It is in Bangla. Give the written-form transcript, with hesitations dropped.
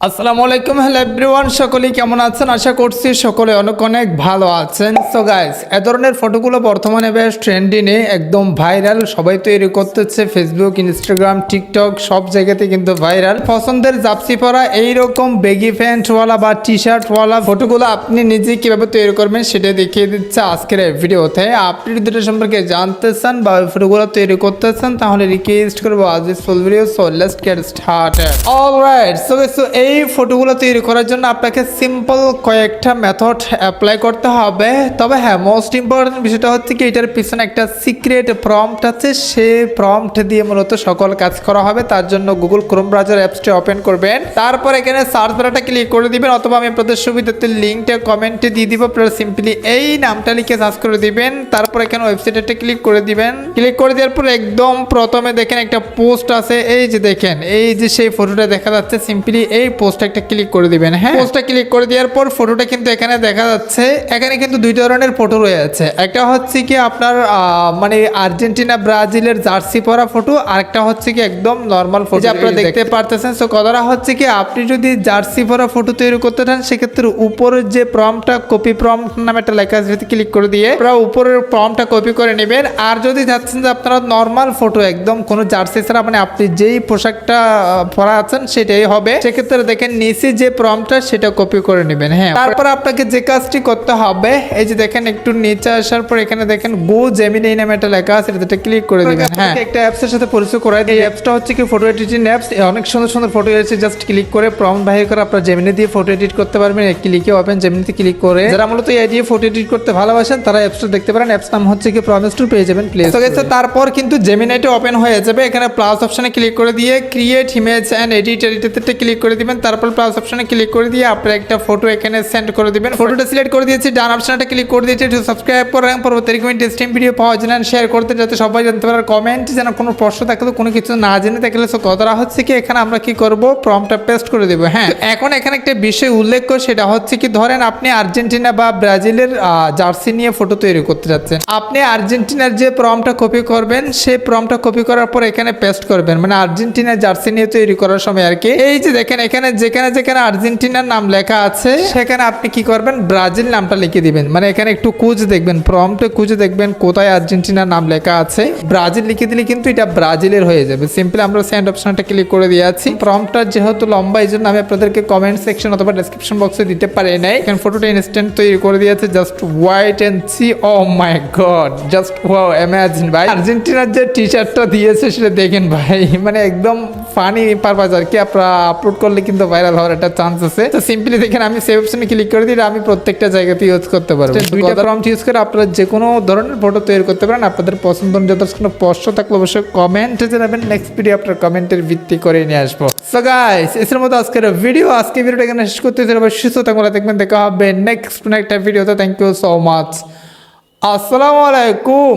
আসসালামু আলাইকুম, হ্যালো এভরিওয়ান, সকলে কেমন আছেন? আশা করছি সকলে অনেক অনেক ভালো আছেন। সো গাইস, এ ধরনের ফটোগুলো বর্তমানে বেশ ট্রেন্ডিংয়ে, একদম ভাইরাল, সবাই তৈরি করতেছে। ফেসবুক, ইনস্টাগ্রাম, টিকটক সব জায়গাতে কিন্তু ভাইরাল। পছন্দের জাপসি পরা এইরকম বেগি প্যান্টওয়ালা বা টি শার্টওয়ালা ফটোগুলো আপনি নিজে কিভাবে তৈরি করবেন সেটা দেখিয়ে দিচ্ছে আজকের এই ভিডিওতে। আপনি যদি এটা সম্পর্কে জানতে চান বা ওই ফটোগুলো তৈরি করতে চান তাহলে রিকোয়েস্ট করবো আজ this full video. So let's get started. Alright, so এই ফটোগুলো তৈরি করার জন্য আপনাকে সিম্পল কয়েকটা মেথড অ্যাপ্লাই করতে হবে। তবে হ্যাঁ, মোস্ট ইম্পর্টেন্ট বিষয়টা হচ্ছে কি এটার পিছনে একটা সিক্রেট প্রম্পট আছে, সেই প্রম্পট দিয়ে মূলত সকল কাজ করা হবে। তার জন্য গুগল ক্রোম ব্রাউজার অ্যাপসটি ওপেন করবেন, তারপর এখানে সার্চ বারটা ক্লিক করে দিবেন, অথবা আমি আপনাদের সুবিধাতে লিঙ্কটা কমেন্টে দিয়ে দিব। আপনারা সিম্পলি এই নামটা লিখে সার্চ করে দিবেন, তারপর এখানে ওয়েবসাইটে ক্লিক করে দিবেন। ক্লিক করে দেওয়ার পর একদম প্রথমে দেখেন একটা পোস্ট আছে, এই যে দেখেন, এই যে সেই ফটোটা দেখা যাচ্ছে। সিম্পলি এই পোস্টটা একটা ক্লিক করে দিবেন। হ্যাঁ, পোস্টটা ক্লিক করে দেওয়ার পর ফটোটা কিন্তু এখানে দেখা যাচ্ছে। এখানে কিন্তু দুই ধরনের ফটো রয়েছে, একটা হচ্ছে কি আপনার মানে আর্জেন্টিনা ব্রাজিলের জার্সি পরা ফটো, আর একটা হচ্ছে কি একদম নর্মাল ফটো আপনারা দেখতে পারতেছেন। সো কথাটা হচ্ছে কি আপনি যদি জার্সি পরা ফটো তৈরি করতে চান সেক্ষেত্রে উপরের যে প্রম্পটটা, কপি প্রম্পট নামে একটা লেখা আছে, সেটা ক্লিক করে দিয়ে আপনারা উপরের প্রম্পটটা কপি করে নেবেন। আর যদি চাচ্ছেন যে আপনারা নর্মাল ফটো একদম কোনো জার্সি ছাড়া, মানে আপনি যেই পোশাকটা পরা আছেন সেটাই হবে, সেক্ষেত্রে দেখেন নিচে যে প্রম্পটটা সেটা কপি করে নেবেন। হ্যাঁ, তারপর আপনাকে যে কাজটি করতে হবে, এই যে দেখেন একটু নিচে আসার পর এখানে দেখেন গো জেমিনি নামে একটা লেখা আছে, এটা ক্লিক করে দিবেন। হ্যাঁ, একটা অ্যাপসের সাথে পরিচয় করাই দিই। অ্যাপসটা হচ্ছে কি ফটো এডিটিং অ্যাপস। অনেক সুন্দর সুন্দর ফটো এসেছে, জাস্ট ক্লিক করে প্রম্পট বাহির করে আপনারা জেমিনি দিয়ে ফটো এডিট করতে পারবেন। ক্লিকে ওপেন জেমিনিতে ক্লিক করে যারা মূলত এই দিয়ে ফটো এডিট করতে ভালোবাসেন তারা অ্যাপসটা দেখতে পারেন। অ্যাপস নাম হচ্ছে কি প্রমিস টু, পেয়ে যাবেন প্লে স্টোরে। তারপর কিন্তু জেমিনিটা ওপেন হয়ে যাবে। এখানে প্লাস অপশনে ক্লিক করে দিয়ে ক্রিয়েট ইমেজ এন্ড এডিট এডিটরতে ক্লিক করে দিবেন। তারপর প্লাস অপশনে ক্লিক করে দিয়ে আপনারা একটা ফটো এখানে সেন্ড করে দিবেন। ফটোটা সিলেক্ট করে দিয়েছি, ডান অপশনটা ক্লিক করে দিয়েছি। একটু সাবস্ক্রাইব করে রাখুন পরবর্তী টেস্টিং ভিডিও পাওয়ার জন্য, শেয়ার করতে যাতে সবাই জানতে পারে। কমেন্ট যেন কোনো প্রশ্ন থাকলে, কোনো কিছু না জেনে থাকলে, সো কথাটা হচ্ছে কি এখানে আমরা কি করব, প্রম্পটটা পেস্ট করে দেব। হ্যাঁ, এখন এখানে একটা বিষয় উল্লেখ করে, সেটা হচ্ছে কি ধরেন আপনি আর্জেন্টিনা বা ব্রাজিলের জার্সি নিয়ে ফটো তৈরি করতে যাচ্ছেন। আপনি আর্জেন্টিনার যে প্রম্পটটা কপি করবেন, সেই প্রম্পটটা কপি করার পর এখানে পেস্ট করবেন, মানে আর্জেন্টিনার জার্সি নিয়ে তৈরি করার সময় আর কি। এই যে দেখেন এখানে যেখানে যেখানে আর্জেন্টিনার নাম লেখা আছে সেখানে আপনি কি করবেন, ব্রাজিল নামটা লিখে দিবেন। মানে এখানে একটু খুঁজে দেখবেন, প্রম্পটে খুঁজে দেখবেন কোথায় আর্জেন্টিনার নাম লেখা আছে, ব্রাজিল লিখে দিলে কিন্তু এটা ব্রাজিলের হয়ে যাবে। সিম্পলি আমরা সেন্ড অপশনটা ক্লিক করে দিয়েছি। প্রম্পটটা যেহেতু লম্বা, এই জন্য আমি আপনাদেরকে কমেন্ট সেকশন অথবা ডেসক্রিপশন বক্সে দিতে পারি নাই। এখানে ফটোটা ইনস্ট্যান্ট তৈরি করে দিয়েছে, just wait and see. Oh my god, just wow, imagine ভাই, আর্জেন্টিনার যে টি শার্টটা দিয়েছে সেটা দেখেন ভাই, মানে একদম ফানি পারপাস আর কি। আপনারা আপলোড করলে কিন্তু ভাইরাল হওয়ার একটা চান্স আছে। তো সিম্পলি দেখেন আমি সেভ অপশনে ক্লিক করে দিই, আমি প্রত্যেকটা জায়গাতে ইউজ করতে পারবো। দুইটা প্রম্পট ইউজ করে আপনারা যে কোনো ধরনের ফটো তৈরি করতে পারেন। আপনাদের পছন্দ অনুযায়ী কোনো প্রশ্ন থাকলে অবশ্যই কমেন্টে জানাবেন, নেক্সট ভিডিও আপনার কমেন্টের ভিত্তি করে নিয়ে আসবো। সো গাইস, এর মতো আজকের ভিডিওটা এখানে শেষ করতে চাই। সুস্থ থাকবেন, দেখবেন, দেখা হবে নেক্সট একটা ভিডিওতে। Thank you so much. আসসালামু আলাইকুম।